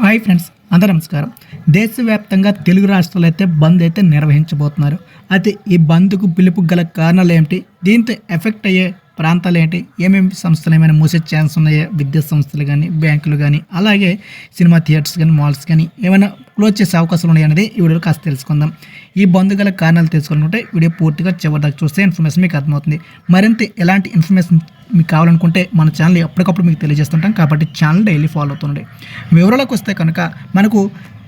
Hi friends, అందరూ నమస్కారం. దేశవ్యాప్తంగా తెలుగు రాష్ట్రాలు అయితే బంద్ అయితే నిర్వహించబోతున్నారు. అయితే ఈ బంద్కు పిలుపుకి గల కారణాలు ఏమిటి, దీంతో ఎఫెక్ట్ అయ్యే ప్రాంతాలు ఏంటి, ఏమేమి సంస్థలు ఏమైనా మూసే ఛాన్స్ ఉన్నాయా, విద్యా సంస్థలు కానీ, బ్యాంకులు కానీ, అలాగే సినిమా థియేటర్స్ కానీ, మాల్స్ కానీ ఏమైనా క్లోజ్ చేసే అవకాశాలు ఉన్నాయనేది ఈ వీడియోలో కాస్త తెలుసుకుందాం. ఈ బంద్ గల కారణాలు తెలుసుకోవాలనుకుంటే వీడియో పూర్తిగా చివరిదాకా చూస్తే ఇన్ఫర్మేషన్ మీకు అర్థమవుతుంది. మరింత ఎలాంటి ఇన్ఫర్మేషన్ మీకు కావాలనుకుంటే మన ఛానల్ ఎప్పటికప్పుడు మీకు తెలియజేస్తుంటాం, కాబట్టి ఛానల్ డైలీ ఫాలో అవుతుండే. వివరాలకు వస్తే కనుక మనకు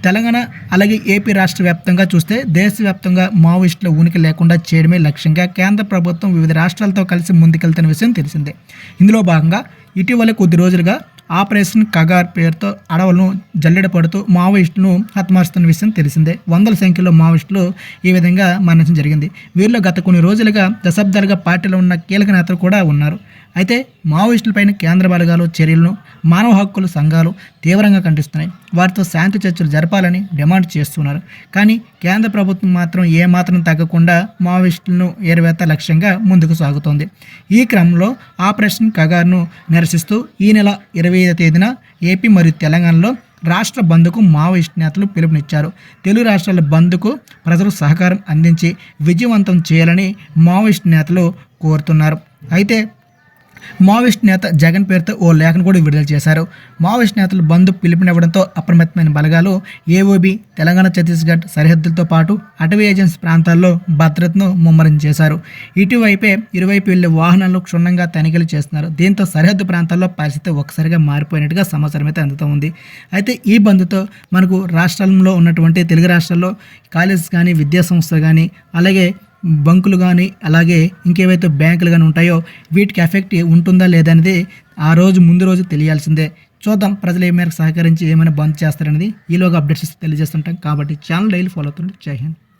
తెలంగాణ అలాగే ఏపీ రాష్ట్ర వ్యాప్తంగా చూస్తే దేశవ్యాప్తంగా మావోయిస్టుల ఉనికి లేకుండా చేయడమే లక్ష్యంగా కేంద్ర ప్రభుత్వం వివిధ రాష్ట్రాలతో కలిసి ముందుకెళ్తున్న విషయం తెలిసిందే. ఇందులో భాగంగా ఇటీవల కొద్ది రోజులుగా ఆపరేషన్ కగార్ పేరుతో అడవులను జల్లెడ పడుతూ మావోయిస్టులను హతమారుస్తున్న విషయం తెలిసిందే. వందల సంఖ్యలో మావోయిస్టులు ఈ విధంగా మరణించడం జరిగింది. వీరిలో గత కొన్ని రోజులుగా దశాబ్దాలుగా పార్టీలో ఉన్న కీలక నేతలు కూడా ఉన్నారు. అయితే మావోయిస్టులపైన కేంద్ర బలగాలు చర్యలను మానవ హక్కుల సంఘాలు తీవ్రంగా ఖండిస్తున్నాయి. వారితో శాంతి చర్చలు జరపాలని డిమాండ్ చేస్తున్నారు. కానీ కేంద్ర ప్రభుత్వం మాత్రం ఏమాత్రం తగ్గకుండా మావోయిస్టులను ఏరువేత లక్ష్యంగా ముందుకు సాగుతోంది. ఈ క్రమంలో ఆపరేషన్ కగార్ను నిరసిస్తూ ఈ నెల 25వ తేదీన ఏపీ మరియు తెలంగాణలో రాష్ట్ర బంద్కు మావోయిస్టు నేతలు పిలుపునిచ్చారు. తెలుగు రాష్ట్రాల బంద్కు ప్రజలు సహకారం అందించి విజయవంతం చేయాలని మావోయిస్టు నేతలు కోరుతున్నారు. అయితే మావోయిస్ట్ నేత జగన్ పేరుతో ఓ లేఖను కూడా విడుదల చేశారు. మావోయిస్ట్ నేతలు బంద్ పిలుపునివ్వడంతో అప్రమత్తమైన బలగాలు ఏఓబి, తెలంగాణ ఛత్తీస్గఢ్ సరిహద్దులతో పాటు అటవీ ఏజెన్సీ ప్రాంతాల్లో భద్రతను ముమ్మరం చేశారు. ఇటువైపే ఇరువైపు వెళ్లే వాహనాలను క్షుణ్ణంగా తనిఖీలు చేస్తున్నారు. దీంతో సరిహద్దు ప్రాంతాల్లో పరిస్థితి ఒక్కసారిగా మారిపోయినట్టుగా సమాచారం అయితే అందుతూ ఉంది. అయితే ఈ బంద్తో మనకు రాష్ట్రంలో ఉన్నటువంటి తెలుగు రాష్ట్రాల్లో కాలేజెస్ కానీ, విద్యా సంస్థలు కానీ, అలాగే బంకులు కానీ, అలాగే ఇంకేవైతే బ్యాంకులు కానీ ఉంటాయో వీటికి ఎఫెక్ట్ ఉంటుందా లేదా అనేది ఆ రోజు ముందు రోజు తెలియాల్సిందే. చూద్దాం ప్రజలు ఏ మేరకు సహకరించి ఏమైనా బంద్ చేస్తారనేది. ఈలోగా అప్డేట్స్ తెలియజేస్తుంటాం, కాబట్టి ఛానల్ డైలీ ఫాలో అవుతుంది. జై హింద్.